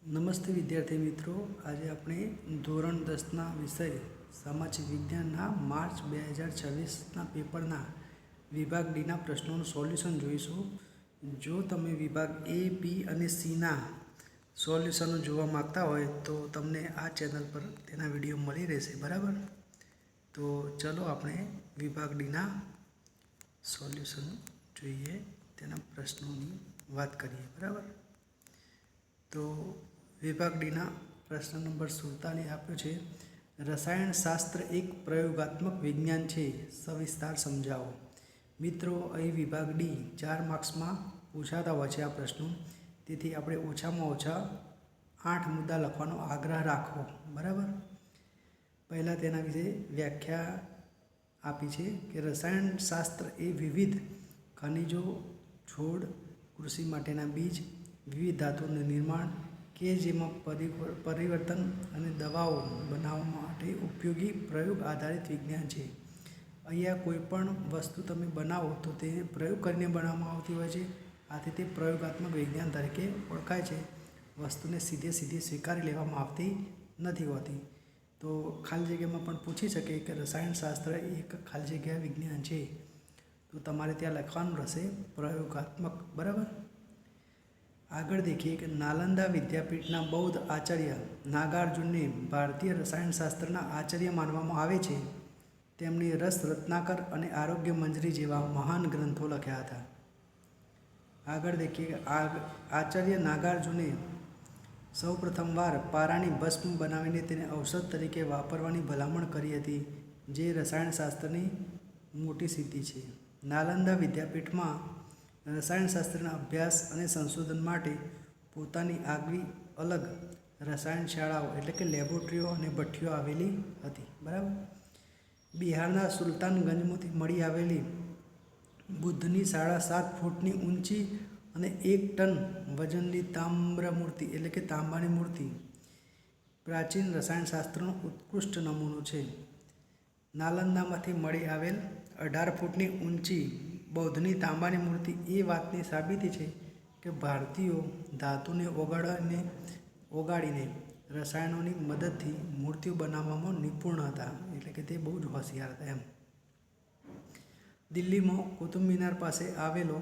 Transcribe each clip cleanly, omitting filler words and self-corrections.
નમસ્તે વિદ્યાર્થી મિત્રો, આજે આપણે ધોરણ 10ના વિષય સામાજિક વિજ્ઞાનના માર્ચ 2026ના પેપરના વિભાગ ડીના પ્રશ્નોનું સોલ્યુશન જોઈશું. જો તમે વિભાગ એ, બી અને સીના સોલ્યુશનો જોવા માગતા હોય તો તમને આ ચેનલ પર તેના વિડીયો મળી રહેશે, બરાબર. તો ચલો આપણે વિભાગ ડીના સોલ્યુશન જોઈએ, તેના પ્રશ્નોની વાત કરીએ, બરાબર. તો વિભાગ ડીના પ્રશ્ન નંબર 47 આપ્યો છે. રસાયણશાસ્ત્ર એક પ્રયોગાત્મક વિજ્ઞાન છે, સવિસ્તાર સમજાવો. મિત્રો, અહીં વિભાગ ડી 4 માર્ક્સમાં પૂછાતા હોય છે આ પ્રશ્નો, તેથી આપણે ઓછામાં ઓછા 8 મુદ્દા લખવાનો આગ્રહ રાખવો, બરાબર. પહેલાં તેના વિશે વ્યાખ્યા આપી છે કે રસાયણશાસ્ત્ર એ વિવિધ ખનિજો, છોડ, કૃષિ માટેના બીજ, વિવિધ ધાતુઓનું નિર્માણ કે જેમાં પરિવર્તન અને દવાઓ બનાવવા માટે ઉપયોગી પ્રયોગ આધારિત વિજ્ઞાન છે. અહીંયા કોઈ પણ વસ્તુ તમે બનાવો તો તે પ્રયોગ કરીને બનાવવામાં આવતી હોય છે, આથી તે પ્રયોગાત્મક વિજ્ઞાન તરીકે ઓળખાય છે. વસ્તુને સીધી સ્વીકારી લેવામાં આવતી નથી હોતી. તો ખાલી જગ્યામાં પણ પૂછી શકે કે રસાયણશાસ્ત્ર એક ખાલી જગ્યા વિજ્ઞાન છે, તો તમારે ત્યાં લખવાનું રહેશે પ્રયોગાત્મક, બરાબર. આગળ દેખીએ કે નાલંદા વિદ્યાપીઠના બૌદ્ધ આચાર્ય નાગાર્જુનને ભારતીય રસાયણશાસ્ત્રના આચાર્ય માનવામાં આવે છે. તેમણે રસ રત્નાકર અને આરોગ્ય મંજરી જેવા મહાન ગ્રંથો લખ્યા હતા. આગળ દેખીએ આચાર્ય નાગાર્જુને સૌ પ્રથમવાર પારાની ભસ્મ બનાવીને તેને ઔષધ તરીકે વાપરવાની ભલામણ કરી હતી, જે રસાયણશાસ્ત્રની મોટી સિદ્ધિ છે. નાલંદા વિદ્યાપીઠમાં રસાયણશાસ્ત્રના અભ્યાસ અને સંશોધન માટે પોતાની આગવી અલગ રસાયણ શાળાઓ એટલે કે લેબોરેટરીઓ અને ભઠ્ઠીઓ આવેલી હતી, બરાબર. બિહારના સુલતાનગંજમાંથી મળી આવેલી બુદ્ધની 7.5 ફૂટની ઊંચી અને 1 ટન વજનની તામ્ર મૂર્તિ એટલે કે તાંબાની મૂર્તિ પ્રાચીન રસાયણશાસ્ત્રનો ઉત્કૃષ્ટ નમૂનો છે. નાલંદામાંથી મળી આવેલ 18 ફૂટની ઊંચી બૌદ્ધની તાંબાની મૂર્તિ એ વાતની સાબિતી છે કે ભારતીયો ધાતુને ઓગાળીને રસાયણોની મદદથી મૂર્તિઓ બનાવવામાં નિપુણ હતા, એટલે કે તે બહુ જ હોશિયાર હતા એમ. દિલ્હીમાં કુતુબ મિનાર પાસે આવેલો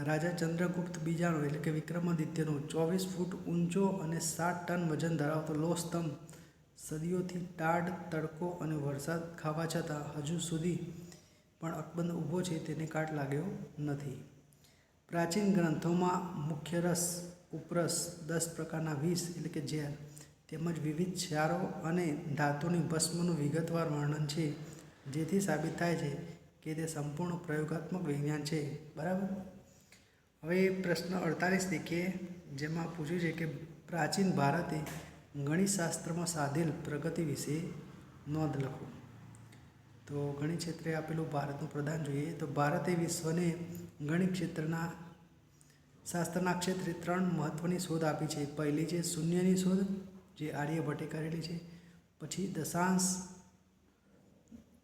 રાજા ચંદ્રગુપ્ત બીજાનો એટલે કે વિક્રમાદિત્યનો 24 ફૂટ ઊંચો અને 7 ટન વજન ધરાવતો લોહ સ્તંભ સદીઓથી ટાઢ, તડકો અને વરસાદ ખાવા છતાં હજુ સુધી પણ અકબંધ ઊભો છે, તેને કાટ લાગ્યો નથી. પ્રાચીન ગ્રંથોમાં મુખ્ય રસ, ઉપરસ, 10 પ્રકારના વિષ એટલે કે ઝેર તેમજ વિવિધ ક્ષારો અને ધાતુની ભસ્મનું વિગતવાર વર્ણન છે, જેથી સાબિત થાય છે કે તે સંપૂર્ણ પ્રયોગાત્મક વિજ્ઞાન છે, બરાબર. હવે પ્રશ્ન 48 દેખીએ, જેમાં પૂછ્યું છે કે પ્રાચીન ભારતે ગણિતશાસ્ત્રમાં સાધેલ પ્રગતિ વિશે નોંધ લખો. તો ગણિત ક્ષેત્રે આપેલું ભારતનું પ્રદાન જોઈએ તો ભારતે વિશ્વને ગણિત શાસ્ત્રના ક્ષેત્રે 3 મહત્ત્વની શોધ આપી છે. પહેલી છે શૂન્યની શોધ, જે આર્યભટ્ટે કરેલી છે. પછી દશાંશ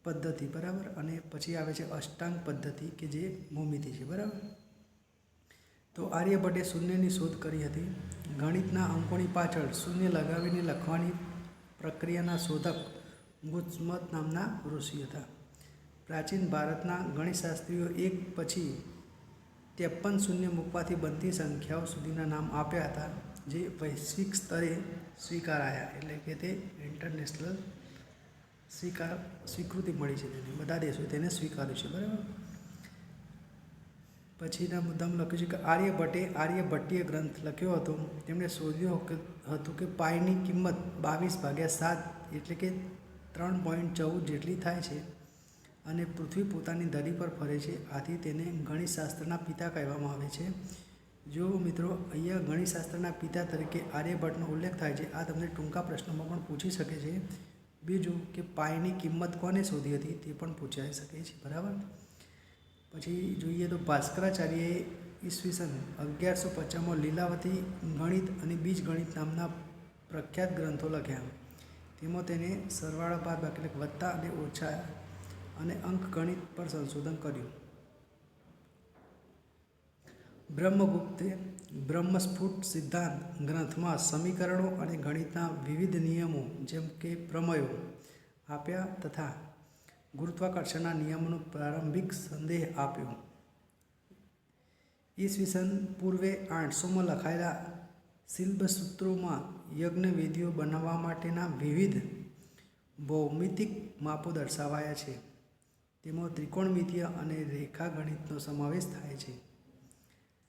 પદ્ધતિ, બરાબર. અને પછી આવે છે અષ્ટાંગ પદ્ધતિ કે જે ભૂમિતિ છે, બરાબર. તો આર્યભટ્ટે શૂન્યની શોધ કરી હતી. ગણિતના અંકોની પાછળ શૂન્ય લગાવીને લખવાની પ્રક્રિયાના શોધક ગુસ્મત નામના ઋષિ હતા. પ્રાચીન ભારતના ગણિતશાસ્ત્રીઓ એક પછી 53 શૂન્ય મૂકવાથી બનતી સંખ્યાઓ સુધીના નામ આપ્યા હતા, જે વૈશ્વિક સ્તરે સ્વીકારાયા, એટલે કે તે ઇન્ટરનેશનલ સ્વીકૃતિ મળી છે તેને, બધા દેશોએ તેને સ્વીકાર્યું છે, બરાબર. પછીના મુદ્દામાં લખ્યું છે કે આર્યભટ્ટીય ગ્રંથ લખ્યો હતો. તેમણે શોધ્યું હતું કે પાઈની કિંમત 22/7 એટલે કે 3.14 જેટલી થાય છે અને પૃથ્વી પોતાની ધરી પર ફરે છે, આથી તેને ગણિતશાસ્ત્રના પિતા કહેવામાં આવે છે. જો મિત્રો, અહીંયા ગણિતશાસ્ત્રના પિતા તરીકે આર્યભટ્ટનો ઉલ્લેખ થાય છે. આ તમને ટૂંકા પ્રશ્નોમાં પણ પૂછી શકે છે. બીજું કે પાઈની કિંમત કોને શોધી હતી તે પણ પૂછાઈ શકે છે, બરાબર. પછી જોઈએ તો ભાસ્કરાચાર્યએ ઈસવીસન 1150માં લીલાવતી ગણિત અને બીજગણિત નામના પ્રખ્યાત ગ્રંથો લખ્યા. તેમાં તેને સરવાળા બાદબાકી એટલે વત્તા અને ઓછા અને અંકગણિત પર સંશોધન કર્યું. બ્રહ્મગુપ્તે બ્રહ્મસ્ફુટ સિદ્ધાંત ગ્રંથમાં સમીકરણો અને ગણિતના વિવિધ નિયમો જેમ કે પ્રમેયો આપ્યા તથા ગુરુત્વાકર્ષણના નિયમોનો પ્રારંભિક સંદેહ આપ્યો. ઈસવીસન પૂર્વે 800માં લખાયેલા શિલ્પસૂત્રોમાં યજ્ઞવેદીઓ બનાવવા માટેના વિવિધ ભૌમિતિક માપો દર્શાવાયા છે. તેમાં ત્રિકોણમિતિય અને રેખાગણિતનો સમાવેશ થાય છે.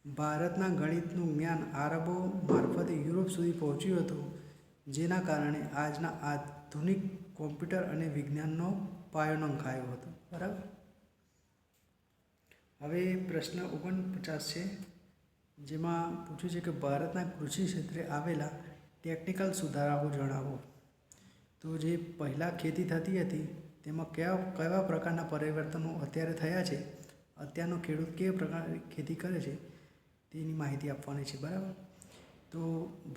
ભારતના ગણિતનું જ્ઞાન આરબો મારફતે યુરોપ સુધી પહોંચ્યું હતું, જેના કારણે આજના આધુનિક કોમ્પ્યુટર અને વિજ્ઞાનનો પાયો નંખાયો હતો. બરાબર. હવે પ્રશ્ન 49 છે, જેમાં પૂછ્યું છે કે ભારતના કૃષિ ક્ષેત્રે આવેલા ટેકનિકલ સુધારાઓ જણાવો. તો જે પહેલાં ખેતી થતી હતી તેમાં કેવા પ્રકારના પરિવર્તનો અત્યારે થયા છે, અત્યારનો ખેડૂત કેવા પ્રકારની ખેતી કરે છે તેની માહિતી આપવાની છે. બરાબર. તો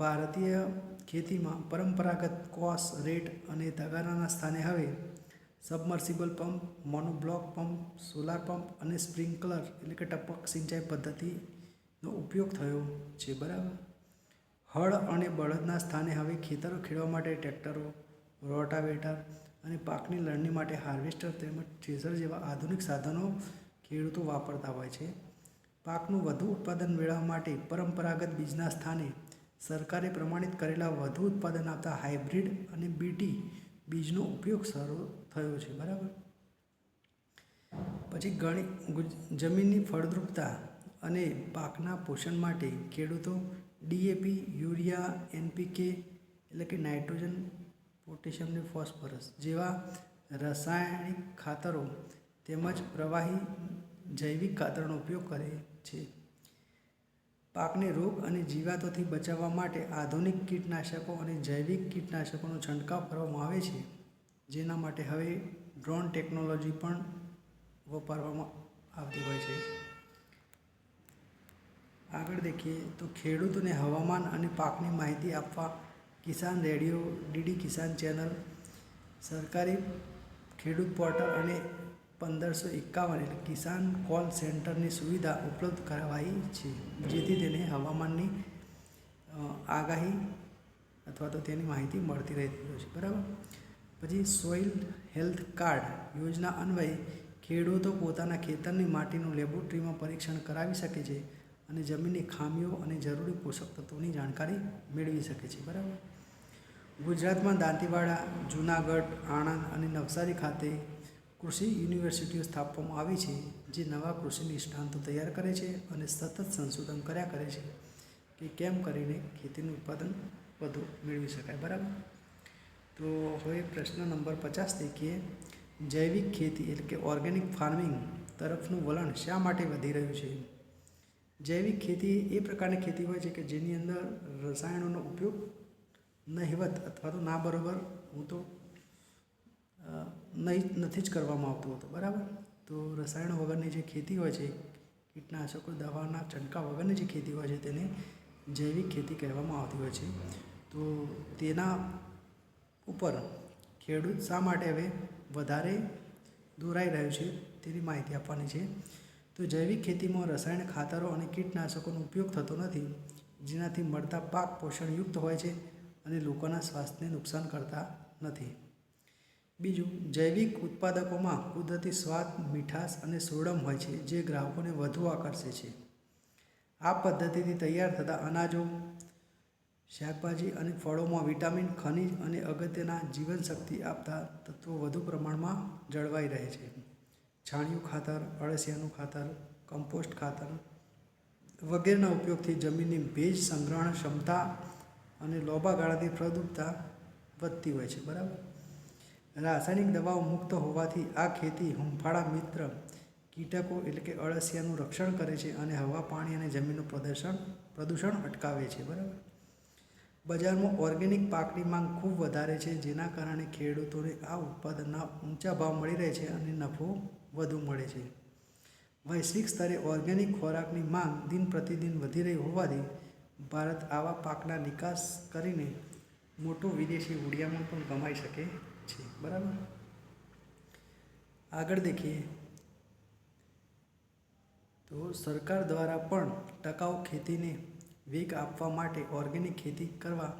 ભારતીય ખેતીમાં પરંપરાગત કોસ, રેટ અને તગારાના સ્થાને હવે submersible pump, monoblock pump, solar pump અને સ્પ્રિંકલર એટલે કે ટપક સિંચાઈ પદ્ધતિનો ઉપયોગ થયો છે. બરાબર. હળ અને બળદના સ્થાને હવે ખેતરો ખેડવા માટે ટ્રેક્ટરો, રોટાવેટર અને પાકની લણણી માટે હાર્વેસ્ટર તેમજ થ્રેશર જેવા આધુનિક સાધનો ખેડૂતો વાપરતા હોય છે. પાકનું વધુ ઉત્પાદન મેળવવા માટે પરંપરાગત બીજના સ્થાને સરકારે પ્રમાણિત કરેલા વધુ ઉત્પાદન આપતા હાઇબ્રિડ અને બીટી બીજનો ઉપયોગ શરૂ થયો છે. બરાબર. પછી જમીનની ફળદ્રુપતા અને પાકના પોષણ માટે ખેડૂતો ડીએપી, યુરિયા, એનપીકે એટલે કે નાઇટ્રોજન, પોટેશિયમ અને ફોસ્ફરસ જેવા રાસાયણિક ખાતરો તેમજ પ્રવાહી જૈવિક ખાતરનો ઉપયોગ કરે છે. પાકને રોગ અને જીવાતોથી બચાવવા માટે આધુનિક કીટનાશકો અને જૈવિક કીટનાશકોનો છંટકાવ કરવામાં આવે છે, જેના માટે હવે ડ્રોન ટેકનોલોજી પણ વાપરવામાં આવતી હોય છે. આગળ દેખીએ તો ખેડૂતોને હવામાન અને પાકની માહિતી આપવા કિસાન રેડિયો, ડીડી કિસાન ચેનલ, સરકારી ખેડૂત પોર્ટલ અને 1551 એટલે કિસાન કોલ સેન્ટરની સુવિધા ઉપલબ્ધ કરાવાઈ છે, જેથી તેને હવામાનની આગાહી અથવા તો તેની માહિતી મળતી રહેતી હોય છે. બરાબર. પછી સોઇલ હેલ્થ કાર્ડ યોજના અન્વયે ખેડૂતો પોતાના ખેતરની માટીનું લેબોરેટરીમાં પરીક્ષણ કરાવી શકે છે અને જમીનની ખામીઓ અને જરૂરી પોષક તત્વોની જાણકારી મેળવી શકે છે. બરાબર. ગુજરાતમાં દાંતીવાડા, જૂનાગઢ, આણંદ અને નવસારી ખાતે કૃષિ યુનિવર્સિટીઓ સ્થાપવામાં આવી છે, જે નવા કૃષિ નિષ્ણાતો તૈયાર કરે છે અને સતત સંશોધન કર્યા કરે છે કે કેમ કરીને ખેતીનું ઉત્પાદન વધુ મેળવી શકાય. બરાબર. તો હવે પ્રશ્ન નંબર 50 દેખીએ. જૈવિક ખેતી એટલે કે ઓર્ગેનિક ફાર્મિંગ તરફનું વલણ શા માટે વધી રહ્યું છે? જૈવિક ખેતી એ પ્રકારની ખેતી હોય છે કે જેની અંદર રસાયણોનો ઉપયોગ નહિવત અથવા તો ના બરોબર નથી જ કરવામાં આવતું હતું. બરાબર. તો રસાયણો વગરની જે ખેતી હોય છે, કીટનાશકો, દવાના છંટકાવ વગરની જે ખેતી હોય છે તેને જૈવિક ખેતી કહેવામાં આવતી હોય છે. તો તેના ઉપર ખેડૂત શા માટે હવે વધારે દોરાઈ રહ્યો છે તેની માહિતી આપવાની છે. તો જૈવિક ખેતીમાં રસાયણ ખાતરો અને કીટનાશકોનો ઉપયોગ થતો નથી, જેનાથી મળતા પાક પોષણયુક્ત હોય છે અને લોકોના સ્વાસ્થ્યને નુકસાન કરતા નથી. બીજું, જૈવિક ઉત્પાદકોમાં કુદરતી સ્વાદ, મીઠાશ અને સોડમ હોય છે, જે ગ્રાહકોને વધુ આકર્ષે છે. આ પદ્ધતિથી તૈયાર થતા અનાજો, શાકભાજી અને ફળોમાં વિટામિન, ખનિજ અને અગત્યના જીવનશક્તિ આપતા તત્વો વધુ પ્રમાણમાં જળવાઈ રહે છે. છાણિયું ખાતર, અળસિયાનું ખાતર, કમ્પોસ્ટ ખાતર વગેરેના ઉપયોગથી જમીનની ભેજ સંગ્રહણ ક્ષમતા અને લાંબા ગાળાની ફળદ્રુપતા વધતી હોય છે. બરાબર. રાસાયણિક દવાઓ મુક્ત હોવાથી આ ખેતી હૂંફાળા મિત્ર કીટકો એટલે કે અળસિયાનું રક્ષણ કરે છે અને હવા, પાણી અને જમીનનું પ્રદૂષણ અટકાવે છે. બરાબર. બજારમાં ઓર્ગેનિક પાકની માંગ ખૂબ વધારે છે, જેના કારણે ખેડૂતોને આ ઉત્પાદનના ઊંચા ભાવ મળી રહે છે અને નફો વધુ મળે છે. વૈશ્વિક સ્તરે ઓર્ગેનિક ખોરાકની માંગ દિન પ્રતિદિન વધી રહી હોવાથી ભારત આવા પાકના નિકાસ કરીને મોટો વિદેશી હુંડિયામણ પણ કમાઈ શકે છે. બરાબર. આગળ દેખીએ તો સરકાર દ્વારા પણ ટકાઉ ખેતીને વેગ આપવા માટે ઓર્ગેનિક ખેતી કરવા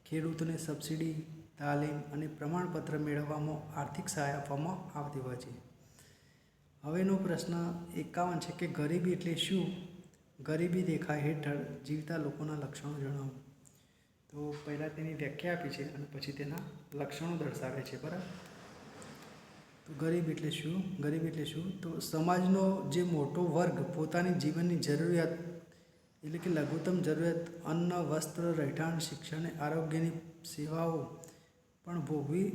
ખેડૂતોને સબસિડી, તાલીમ અને પ્રમાણપત્ર મેળવવામાં આર્થિક સહાય આપવામાં આવતી હોય છે. હવેનો પ્રશ્ન 51 છે કે ગરીબી એટલે શું? ગરીબી રેખા હેઠળ જીવતા લોકોના લક્ષણો જણાવો. તો પહેલાં તેની વ્યાખ્યા આપી છે અને પછી તેના લક્ષણો દર્શાવે છે. બરાબર. તો ગરીબ એટલે શું? ગરીબ એટલે શું? તો સમાજનો જે મોટો વર્ગ પોતાની જીવનની જરૂરિયાત એટલે કે લઘુત્તમ જરૂરિયાત અન્ન, વસ્ત્ર, રહેઠાણ, શિક્ષણ અને આરોગ્યની સેવાઓ પણ ભોગવી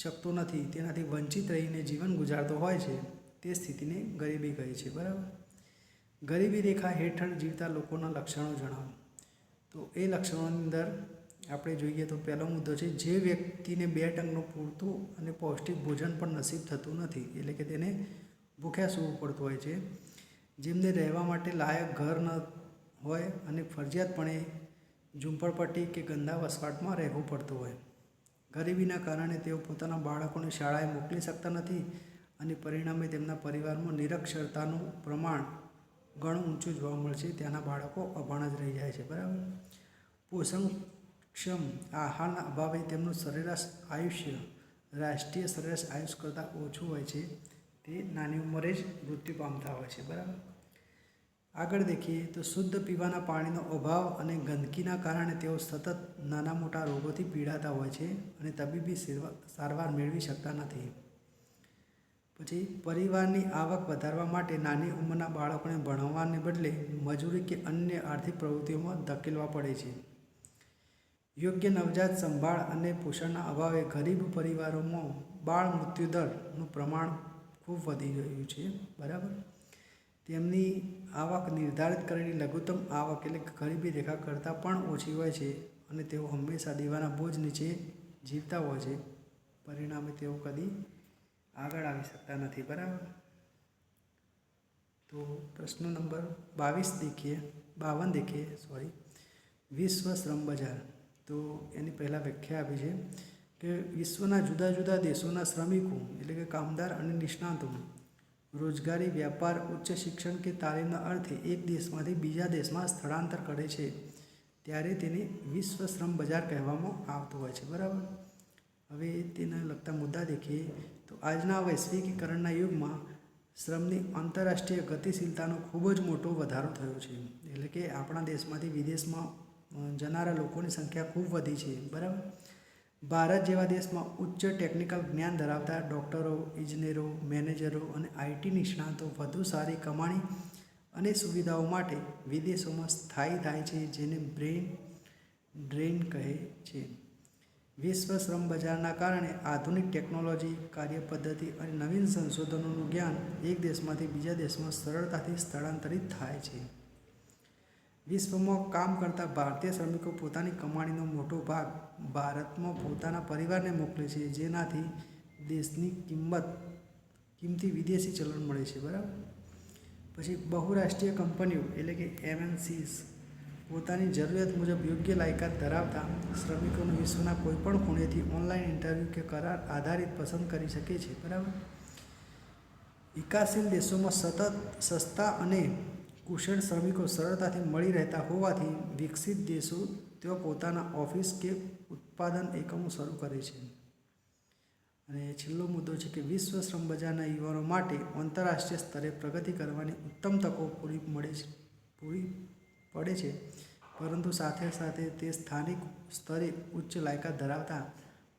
શકતો નથી, તેનાથી વંચિત રહીને જીવન ગુજારતો હોય છે, તે સ્થિતિને ગરીબી કહે છે. બરાબર. ગરીબી રેખા હેઠળ જીવતા લોકોના લક્ષણો જણાવો. તો એ લક્ષણોની અંદર આપણે જોઈએ તો પહેલો મુદ્દો છે જે વ્યક્તિને 2 ટંકનું પૂરતું અને પૌષ્ટિક ભોજન પણ નસીબ થતું નથી, એટલે કે તેને ભૂખ્યા સૂવું પડતું હોય છે, જેમને રહેવા માટે લાયક ઘર ન હોય અને ફરજિયાતપણે ઝૂંપડપટ્ટી કે ગંદા વસવાટમાં રહેવું પડતું હોય. ગરીબીના કારણે તેઓ પોતાના બાળકોને શાળાએ મોકલી શકતા નથી અને પરિણામે તેમના પરિવારમાં નિરક્ષરતાનું પ્રમાણ ઘણું ઊંચું જોવા મળશે. ત્યાંના બાળકો અભણ જ રહી જાય છે. બરાબર. પોષણક્ષમ આહારના અભાવે તેમનું સરેરાશ આયુષ્ય રાષ્ટ્રીય સરેરાશ આયુષ્ય કરતાં ઓછું હોય છે. તે નાની ઉંમરે જ મૃત્યુ પામતા હોય છે. બરાબર. આગળ દેખીએ તો શુદ્ધ પીવાના પાણીનો અભાવ અને ગંદકીના કારણે તેઓ સતત નાના મોટા રોગોથી પીડાતા હોય છે અને તબીબી સારવાર મેળવી શકતા નથી. પછી પરિવારની આવક વધારવા માટે નાની ઉંમરના બાળકોને ભણાવવાને બદલે મજૂરી કે અન્ય આર્થિક પ્રવૃત્તિઓમાં ધકેલવા પડે છે. યોગ્ય નવજાત સંભાળ અને પોષણના અભાવે ગરીબ પરિવારોમાં બાળ મૃત્યુદરનું પ્રમાણ ખૂબ વધી રહ્યું છે. બરાબર. તેમની આવક નિર્ધારિત કરેલી લઘુત્તમ આવક એટલે ગરીબી રેખા કરતાં પણ ઓછી હોય છે અને તેઓ હંમેશા દીવાના બોજ નીચે જીવતા હોય છે. પરિણામે તેઓ કદી આગળ આવી શકતા નથી. બરાબર. તો પ્રશ્ન નંબર 52 દેખીએ. વિશ્વ શ્રમ બજાર. તો એની પહેલાં વ્યાખ્યા આપી છે કે વિશ્વના જુદા જુદા દેશોના શ્રમિકો એટલે કે કામદાર અને નિષ્ણાતો રોજગારી, વ્યાપાર, ઉચ્ચ શિક્ષણ કે તાલીમના અર્થે એક દેશમાંથી બીજા દેશમાં સ્થળાંતર કરે છે ત્યારે તેને વિશ્વ શ્રમ બજાર કહેવામાં આવતું હોય છે. બરાબર. હવે તેને લગતા મુદ્દા દેખીએ તો આજના વૈશ્વિકીકરણના યુગમાં શ્રમની આંતરરાષ્ટ્રીય ગતિશીલતાનો ખૂબ જ મોટો વધારો થયો છે. એટલે કે આપણા દેશમાંથી વિદેશમાં જનારા લોકોની સંખ્યા ખૂબ વધી છે. બરાબર. ભારત જેવા દેશમાં ઉચ્ચ ટેકનિકલ જ્ઞાન ધરાવતા ડૉક્ટરો, ઇજનેરો, મેનેજરો અને આઈટી નિષ્ણાતો વધુ સારી કમાણી અને સુવિધાઓ માટે વિદેશોમાં સ્થાયી થાય છે, જેને બ્રેન ડ્રેન કહે છે. વિશ્વ શ્રમ બજારના કારણે આધુનિક ટેકનોલોજી, કાર્યપદ્ધતિ અને નવીન સંશોધનોનું જ્ઞાન એક દેશમાંથી બીજા દેશમાં સરળતાથી સ્થળાંતરિત થાય છે. વિશ્વમાં કામ કરતા ભારતીય શ્રમિકો પોતાની કમાણીનો મોટો ભાગ ભારતમાં પોતાના પરિવારને મોકલે છે, જેનાથી દેશની કિંમતી વિદેશી ચલણ મળે છે. બરાબર. પછી બહુરાષ્ટ્રીય કંપનીઓ એટલે કે MNCs પોતાની જરૂરિયાત મુજબ યોગ્ય લાયકાત ધરાવતા શ્રમિકોને વિશ્વના કોઈપણ ખૂણેથી ઓનલાઈન ઇન્ટરવ્યૂ કે કરાર આધારિત પસંદ કરી શકે છે. બરાબર. વિકાસશીલ દેશોમાં સસ્તા અને કુશળ શ્રમિકો સરળતાથી મળી રહેતા હોવાથી વિકસિત દેશો તેઓ પોતાના ઓફિસ કે ઉત્પાદન એકમો શરૂ કરે છે. અને છેલ્લો મુદ્દો છે કે વિશ્વ શ્રમ બજારના યુવાનો માટે આંતરરાષ્ટ્રીય સ્તરે પ્રગતિ કરવાની ઉત્તમ તકો પૂરી પડે છે, પરંતુ સાથે સાથે તે સ્થાનિક સ્તરે ઉચ્ચ લાયકાત ધરાવતા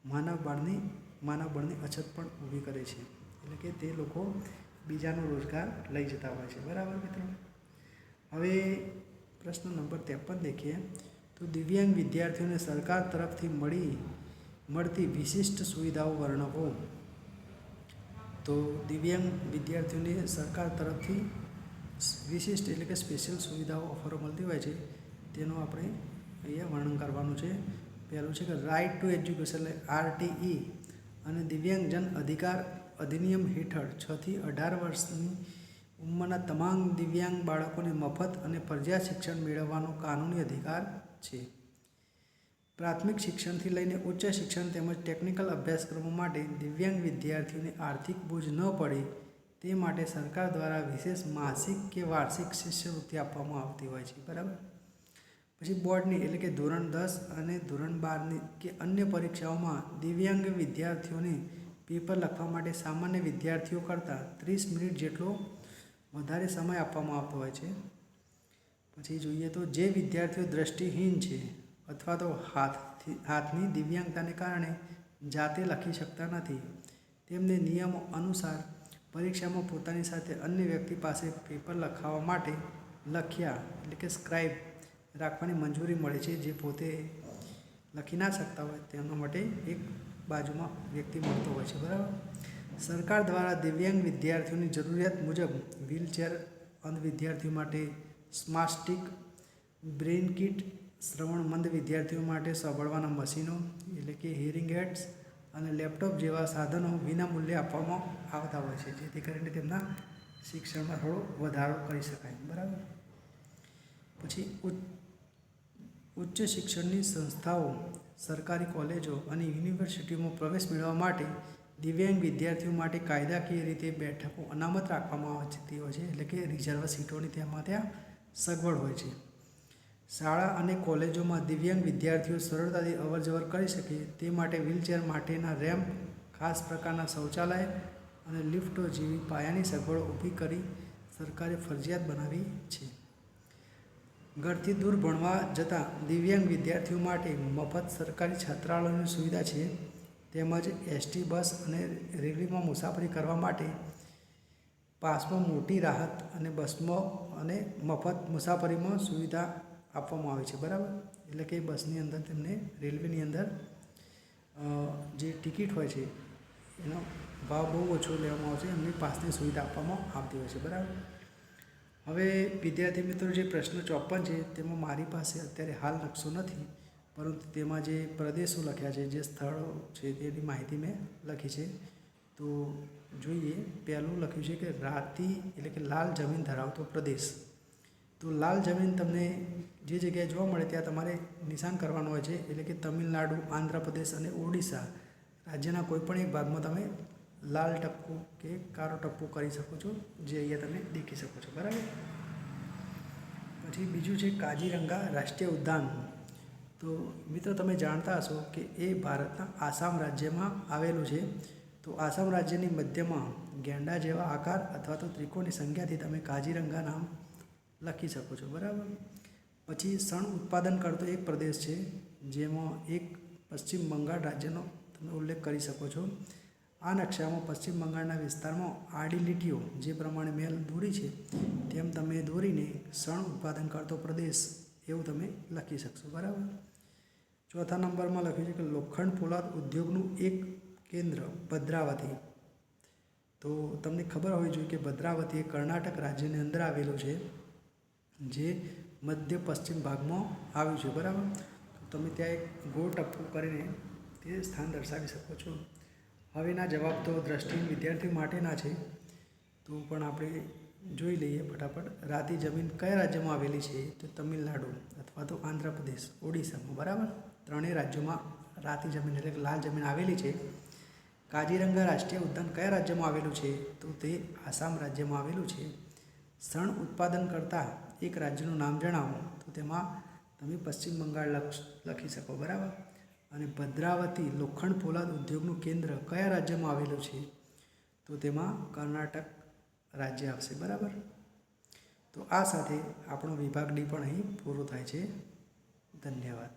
માનવબળની અછત પણ ઊભી કરે છે. એટલે કે તે લોકો બીજાનો રોજગાર લઈ જતા હોય છે. બરાબર મિત્રો. હવે પ્રશ્ન નંબર 53 દેખીએ તો દિવ્યાંગ વિદ્યાર્થીઓને સરકાર તરફથી મળતી વિશિષ્ટ સુવિધાઓ વર્ણવો. તો દિવ્યાંગ વિદ્યાર્થીઓને સરકાર તરફથી વિશિષ્ટ એટલે કે સ્પેશિયલ સુવિધાઓ ઓફરો મળતી હોય છે, તેનું આપણે અહીંયા વર્ણન કરવાનું છે. પહેલું છે કે રાઇટ ટુ એજ્યુકેશન RTE અને દિવ્યાંગજન અધિકાર અધિનિયમ હેઠળ 6 થી 18 વર્ષની ઉંમરના તમામ દિવ્યાંગ બાળકોને મફત અને ફરજિયાત શિક્ષણ મેળવવાનો કાનૂની અધિકાર છે. પ્રાથમિક શિક્ષણથી લઈને ઉચ્ચ શિક્ષણ તેમજ ટેકનિકલ અભ્યાસક્રમો માટે દિવ્યાંગ વિદ્યાર્થીઓને આર્થિક બોજ ન પડે તે માટે સરકાર દ્વારા વિશેષ માસિક કે વાર્ષિક શિષ્યવૃત્તિ આપવામાં આવતી હોય છે. બરાબર. પછી બોર્ડની એટલે કે ધોરણ 10 અને ધોરણ 12ની કે અન્ય પરીક્ષાઓમાં દિવ્યાંગ વિદ્યાર્થીઓને પેપર લખવા માટે સામાન્ય વિદ્યાર્થીઓ કરતાં 30 મિનિટ જેટલો વધારે સમય આપવામાં આવતો હોય છે. પછી જોઈએ તો જે વિદ્યાર્થીઓ દ્રષ્ટિહીન છે અથવા તો હાથની દિવ્યાંગતાને કારણે જાતે લખી શકતા નથી તેમને નિયમો અનુસાર પરીક્ષામાં પોતાની સાથે અન્ય વ્યક્તિ પાસે પેપર લખાવવા માટે લખ્યા એટલે કે સ્ક્રાઇબ રાખવાની મંજૂરી મળે છે. જે પોતે લખી ના શકતા હોય તેમના માટે એક બાજુમાં વ્યક્તિ મળતો હોય છે. બરાબર. સરકાર દ્વારા દિવ્યાંગ વિદ્યાર્થીઓની જરૂરિયાત મુજબ વ્હીલચેર, અંધ વિદ્યાર્થીઓ માટે સ્માર્ટ સ્ટિક, બ્રેઇન કિટ, શ્રવણમંદ વિદ્યાર્થીઓ માટે સાંભળવાના મશીનો એટલે કે હિયરિંગ એડ્સ અને લેપટોપ જેવા સાધનો વિનામૂલ્યે આપવામાં આવતા હોય છે, જેથી કરીને તેમના શિક્ષણમાં થોડો વધારો કરી શકાય. બરાબર. પછી ઉચ્ચ શિક્ષણની સંસ્થાઓ, સરકારી કોલેજો અને યુનિવર્સિટીઓમાં પ્રવેશ મેળવવા માટે દિવ્યાંગ વિદ્યાર્થીઓ માટે કાયદાકીય રીતે બેઠકો અનામત રાખવામાં આવતી હોય છે, એટલે કે રિઝર્વ સીટોની ત્યાં સગવડ હોય છે. શાળા અને કોલેજોમાં દિવ્યાંગ વિદ્યાર્થીઓ સરળતાથી અવરજવર કરી શકે તે માટે વ્હીલચેર માટેના રેમ્પ, ખાસ પ્રકારના શૌચાલય અને લિફ્ટો જેવી પાયાની સગવડો ઊભી કરી સરકારે ફરજિયાત બનાવી છે. ઘરથી દૂર ભણવા જતા દિવ્યાંગ વિદ્યાર્થીઓ માટે મફત સરકારી છાત્રાલયોની સુવિધા છે. તેમજ એસટી બસ અને રેલવેમાં મુસાફરી કરવા માટે પાસમાં મોટી રાહત અને બસમાં અને મફત મુસાફરીમાં સુવિધા આપવામાં આવે છે. બરાબર. એટલે કે બસની અંદર તેમને રેલવેની અંદર જે ટિકિટ હોય છે એનો ભાવ બહુ ઓછો લેવામાં આવે છે, એમની પાસની સુવિધા આપવામાં આવતી હોય છે. બરાબર. હવે વિદ્યાર્થી મિત્રો, જે પ્રશ્ન 54 છે તેમાં મારી પાસે અત્યારે હાલ નકશો નથી, પરંતુ તેમાં જે પ્રદેશો લખ્યા છે, જે સ્થળો છે તેની માહિતી મેં લખી છે. તો જોઈએ, પહેલું લખ્યું છે કે રાતી એટલે કે લાલ જમીન ધરાવતો પ્રદેશ. તો લાલ જમીન તમને જે જગ્યાએ જોવા મળે ત્યાં તમારે નિશાન કરવાનું હોય છે, એટલે કે તમિલનાડુ, આંધ્રપ્રદેશ અને ઓડિશા રાજ્યના કોઈપણ એક ભાગમાં તમે લાલ ટપકું કે કાળો ટપકું કરી શકો છો, જે અહીંયા તમે દેખી શકો છો. બરાબર. પછી બીજું છે કાજીરંગા રાષ્ટ્રીય ઉદ્યાન. તો મિત્રો, તમે જાણતા હશો કે એ ભારતના આસામ રાજ્યમાં આવેલું છે. તો આસામ રાજ્યની મધ્યમાં ગેંડા જેવા આકાર અથવા તો ત્રિકોણની સંખ્યાથી તમે કાજીરંગા નામ લખી શકો છો. બરાબર. પછી શણ ઉત્પાદન કરતો એક પ્રદેશ છે, જેમાં એક પશ્ચિમ બંગાળ રાજ્યનો તમે ઉલ્લેખ કરી શકો છો. આ નકશામાં પશ્ચિમ બંગાળના વિસ્તારમાં આડી લીટીઓ જે પ્રમાણે મેં દોરી છે તેમ તમે દોરીને શણ ઉત્પાદન કરતો પ્રદેશ એવું તમે લખી શકશો. બરાબર. ચોથા નંબરમાં લખ્યું છે કે લોખંડ પોલાદ ઉદ્યોગનું એક કેન્દ્ર ભદ્રાવતી. તો તમને ખબર હોવી જોઈએ કે ભદ્રાવતી એ કર્ણાટક રાજ્યની અંદર આવેલું છે, જે મધ્ય પશ્ચિમ ભાગમાં આવ્યું છે. બરાબર. તો તમે ત્યાં એક ગોળ ટપકું કરીને તે સ્થાન દર્શાવી શકો છો. હવેના જવાબ તો દ્રષ્ટિહીન વિદ્યાર્થીઓ માટેના છે, તો પણ આપણે જોઈ લઈએ ફટાફટ. રાતી જમીન કયા રાજ્યમાં આવેલી છે? તો તમિલનાડુ અથવા તો આંધ્રપ્રદેશ, ઓડિશામાં. બરાબર. ત્રણેય રાજ્યોમાં રાતી જમીન એટલે કે લાલ જમીન આવેલી છે. કાજીરંગા રાષ્ટ્રીય ઉદ્યાન કયા રાજ્યમાં આવેલું છે? તો તે આસામ રાજ્યમાં આવેલું છે. શણ ઉત્પાદન કરતા એક રાજ્યનું નામ જણાવો. તો તેમાં તમે પશ્ચિમ બંગાળ લખી શકો. બરાબર. અને ભદ્રાવતી લોખંડ પોલાદ ઉદ્યોગનું કેન્દ્ર કયા રાજ્યમાં આવેલું છે? તો તેમાં કર્ણાટક રાજ્ય આવશે. બરાબર. તો આ સાથે આપણો વિભાગ ડી પણ અહીં પૂરો થાય છે. ધન્યવાદ.